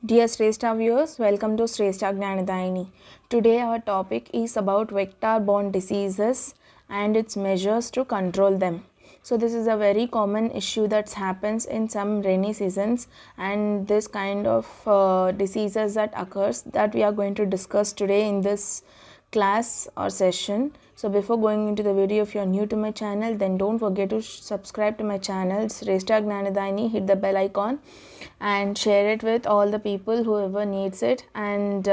Dear Shrestha viewers, welcome to Shrestha Gnanadayini. Today our topic is about vector-borne diseases and its measures to control them. So this is a very common issue that happens in some rainy seasons, and this kind of diseases that occurs that we are going to discuss today in this class or session. So before going into the video, if you are new to my channel, then don't forget to subscribe to my channel Shrestha Gnanadayini, hit the bell icon and share it with all the people whoever needs it, and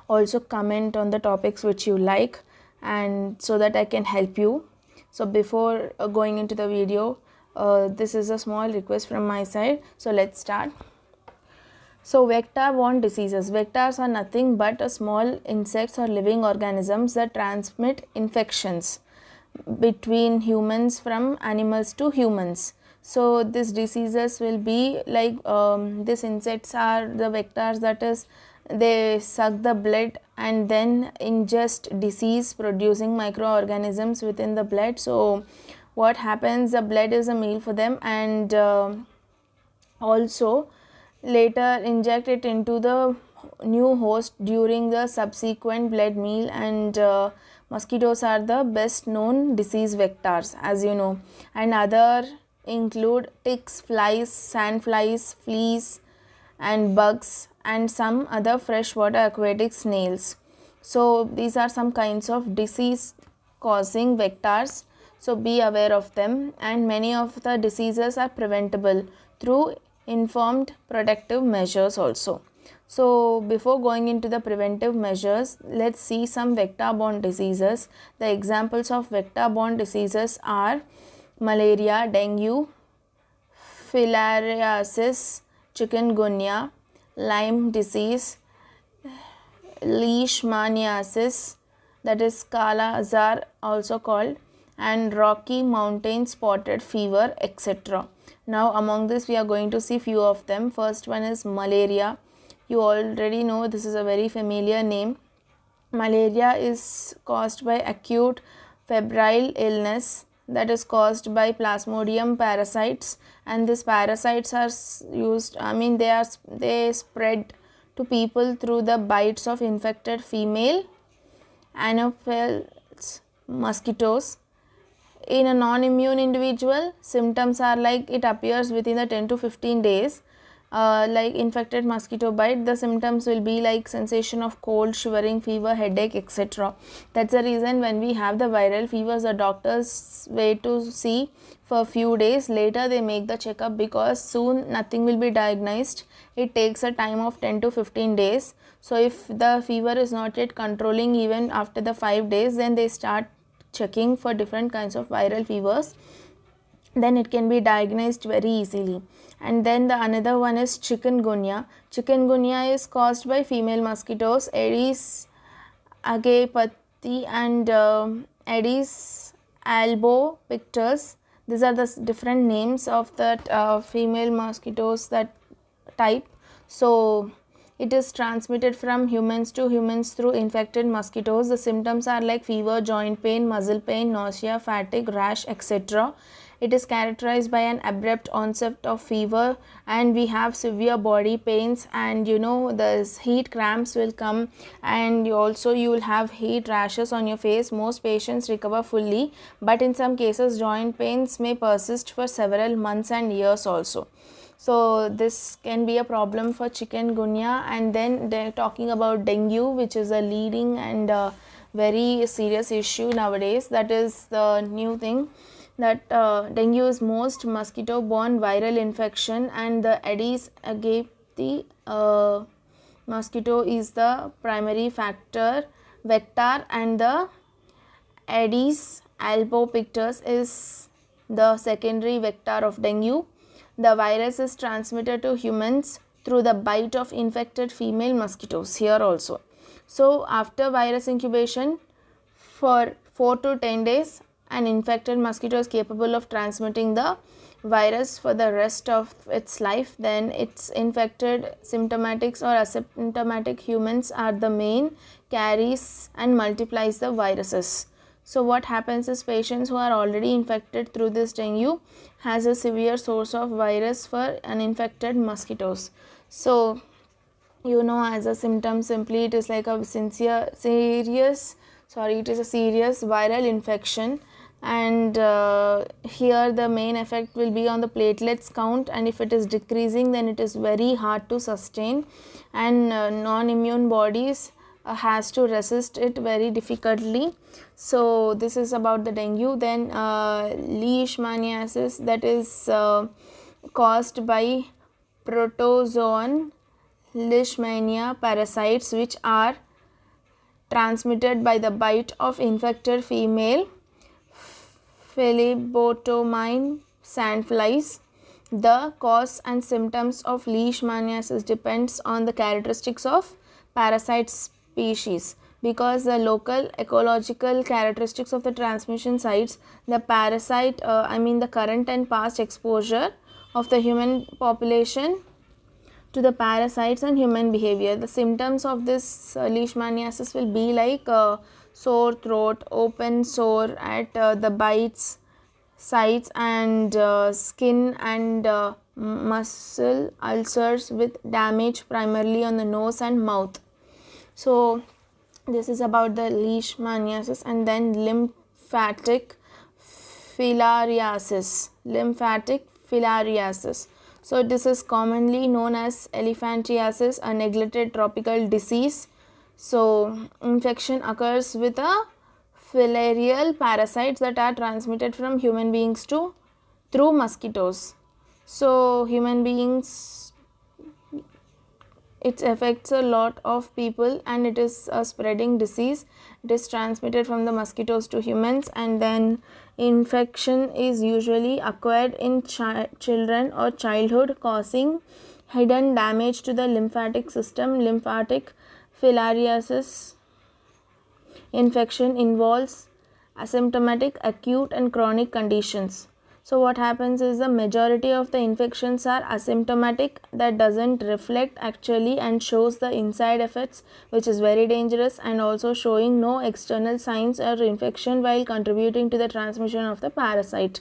also comment on the topics which you like, and so that I can help you. So before going into the video, this is a small request from my side. So let's start. So vector-borne diseases. Vectors are nothing but a small insects or living organisms that transmit infections between humans from animals to humans. So these diseases will be like these insects are the vectors, that is they suck the blood and then ingest disease producing microorganisms within the blood. So what happens, the blood is a meal for them, and also later inject it into the new host during the subsequent blood meal, and mosquitoes are the best known disease vectors, as you know, and other include ticks, flies, sandflies, fleas and bugs, and some other freshwater aquatic snails. So these are some kinds of disease causing vectors, so be aware of them, and many of the diseases are preventable through informed protective measures also. So before going into the preventive measures, let's see some vector-borne diseases. The examples of vector-borne diseases are malaria, dengue, filariasis, chikungunya, Lyme disease, leishmaniasis, that is Kala Azar also called, and Rocky Mountain spotted fever, etc. Now among this we are going to see few of them. First one is malaria. You already know this is a very familiar name. Malaria is caused by acute febrile illness that is caused by plasmodium parasites, and these parasites are used, they spread to people through the bites of infected female Anopheles mosquitoes. In a non-immune individual, symptoms are like it appears within the 10 to 15 days. Like infected mosquito bite, the symptoms will be like sensation of cold, shivering, fever, headache, etc. That's the reason when we have the viral fevers, the doctors wait to see for a few days. Later they make the checkup, because soon nothing will be diagnosed. It takes a time of 10 to 15 days. So if the fever is not yet controlling even after the 5 days, then they start checking for different kinds of viral fevers, then it can be diagnosed very easily. And then the another one is chikungunya. Chikungunya is caused by female mosquitoes, Aedes aegypti and Aedes albopictus. These are the different names of that female mosquitoes, that type. So it is transmitted from humans to humans through infected mosquitoes. The symptoms are like fever, joint pain, muscle pain, nausea, fatigue, rash, etc. It is characterized by an abrupt onset of fever, and we have severe body pains, and the heat cramps will come, and you will have heat rashes on your face. Most patients recover fully, but in some cases joint pains may persist for several months and years also. So this can be a problem for chikungunya. And then they're talking about dengue, which is a leading and very serious issue nowadays. That is the new thing, that dengue is most mosquito borne viral infection, and the Aedes aegypti mosquito is the primary vector, and the Aedes albopictus is the secondary vector of dengue. The virus is transmitted to humans through the bite of infected female mosquitoes here also. So after virus incubation for 4 to 10 days, an infected mosquito is capable of transmitting the virus for the rest of its life. Then its infected symptomatic or asymptomatic humans are the main carries and multiplies the viruses. So what happens is, patients who are already infected through this dengue has a severe source of virus for uninfected mosquitoes. So you know, as a symptom, simply it is like a serious viral infection, and here the main effect will be on the platelets count, and if it is decreasing then it is very hard to sustain, and non-immune bodies has to resist it very difficultly. So this is about the dengue. Then leishmaniasis, that is caused by protozoan leishmania parasites, which are transmitted by the bite of infected female phlebotomine sandflies. The cause and symptoms of leishmaniasis depends on the characteristics of parasite species, because the local ecological characteristics of the transmission sites, the parasite, the current and past exposure of the human population to the parasites and human behavior. The symptoms of this leishmaniasis will be like sore throat, open sore at the bites sites, and skin and muscle ulcers with damage primarily on the nose and mouth. So this is about the leishmaniasis. And then lymphatic filariasis. So this is commonly known as elephantiasis, a neglected tropical disease. So infection occurs with a filarial parasites that are transmitted from human beings through mosquitoes. So human beings, it affects a lot of people, and it is a spreading disease. It is transmitted from the mosquitoes to humans, and then infection is usually acquired in children or childhood, causing hidden damage to the lymphatic system. Lymphatic filariasis infection involves asymptomatic, acute and chronic conditions. So what happens is the majority of the infections are asymptomatic, that doesn't reflect actually and shows the inside effects, which is very dangerous, and also showing no external signs or infection while contributing to the transmission of the parasite.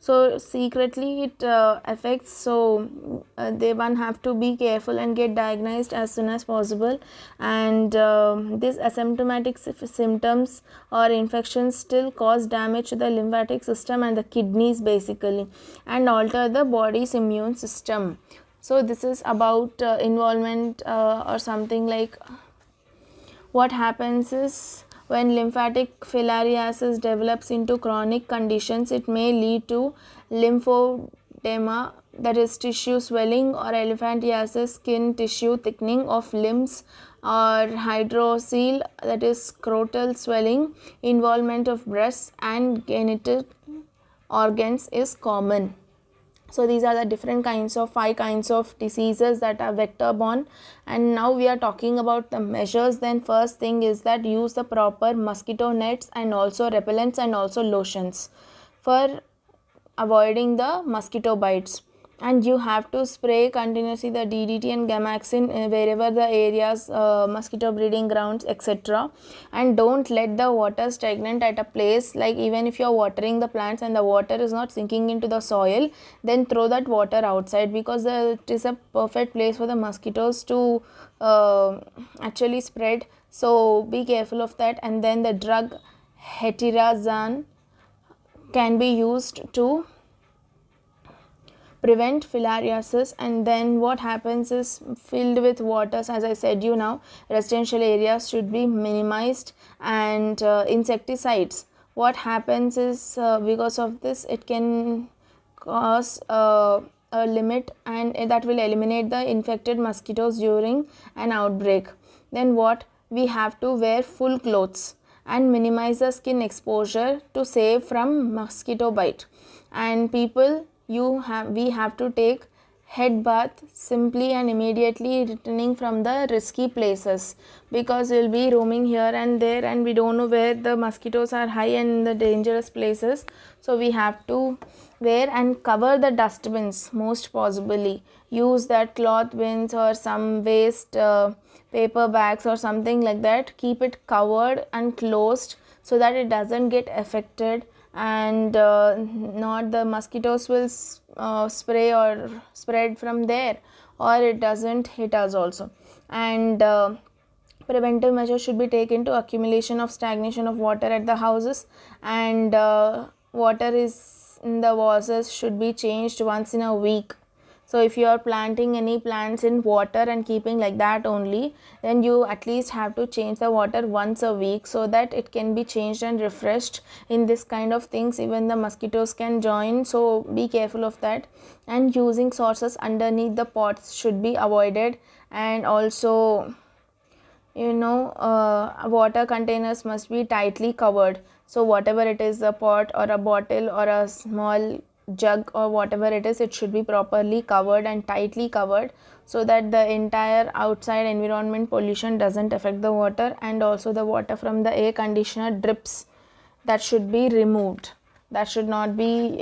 So secretly it affects, so they one have to be careful and get diagnosed as soon as possible. And these asymptomatic symptoms or infections still cause damage to the lymphatic system and the kidneys basically, and alter the body's immune system. So this is about involvement or something like what happens is, when lymphatic filariasis develops into chronic conditions, it may lead to lymphedema, that is tissue swelling, or elephantiasis, skin tissue thickening of limbs, or hydrocele, that is scrotal swelling. Involvement of breasts and genital organs is common. So these are the different kinds of 5 kinds of diseases that are vector borne. And now we are talking about the measures. Then first thing is that use the proper mosquito nets and also repellents and also lotions for avoiding the mosquito bites. And you have to spray continuously the DDT and Gamaxin wherever the areas, mosquito breeding grounds, etc. And don't let the water stagnant at a place, like even if you are watering the plants and the water is not sinking into the soil, then throw that water outside, because it is a perfect place for the mosquitoes to actually spread. So be careful of that. And then the drug hetirazine can be used to prevent filariasis. And then what happens is, filled with waters, as I said you now, residential areas should be minimized. And insecticides, what happens is, because of this it can cause a limit, and that will eliminate the infected mosquitoes during an outbreak. Then what we have to wear full clothes and minimize the skin exposure to save from mosquito bite. And people, we have to take head bath simply and immediately returning from the risky places, because we will be roaming here and there and we don't know where the mosquitoes are high and the dangerous places. So we have to wear and cover the dustbins most possibly. Use that cloth bins or some waste paper bags or something like that. Keep it covered and closed so that it doesn't get affected, and not the mosquitoes will spray or spread from there, or it doesn't hit us also. And preventive measures should be taken to accumulation of stagnation of water at the houses, and water is in the vases should be changed once in a week. So if you are planting any plants in water and keeping like that only, then you at least have to change the water once a week, so that it can be changed and refreshed. In this kind of things even the mosquitoes can join, so be careful of that. And using sources underneath the pots should be avoided. And also, water containers must be tightly covered. So whatever it is, a pot or a bottle or a small jug or whatever it is, it should be properly covered and tightly covered, so that the entire outside environment pollution doesn't affect the water. And also the water from the air conditioner drips, that should be removed, that should not be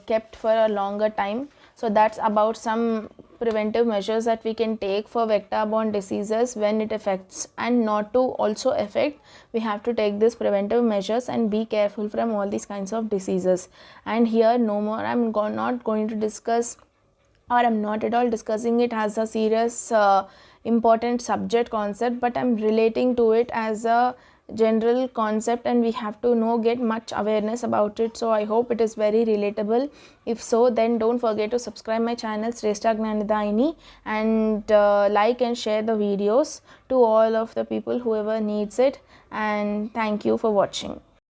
kept for a longer time. So that's about some preventive measures that we can take for vector-borne diseases when it affects. And not to also affect, we have to take these preventive measures and be careful from all these kinds of diseases. And here no more, I'm not going to discuss, or I'm not at all discussing it as a serious important subject concept, but I'm relating to it as a general concept, and we have to get much awareness about it. So I hope it is very relatable. If so, then don't forget to subscribe my channel Shrestha Gnanidayini, and like and share the videos to all of the people whoever needs it. And thank you for watching.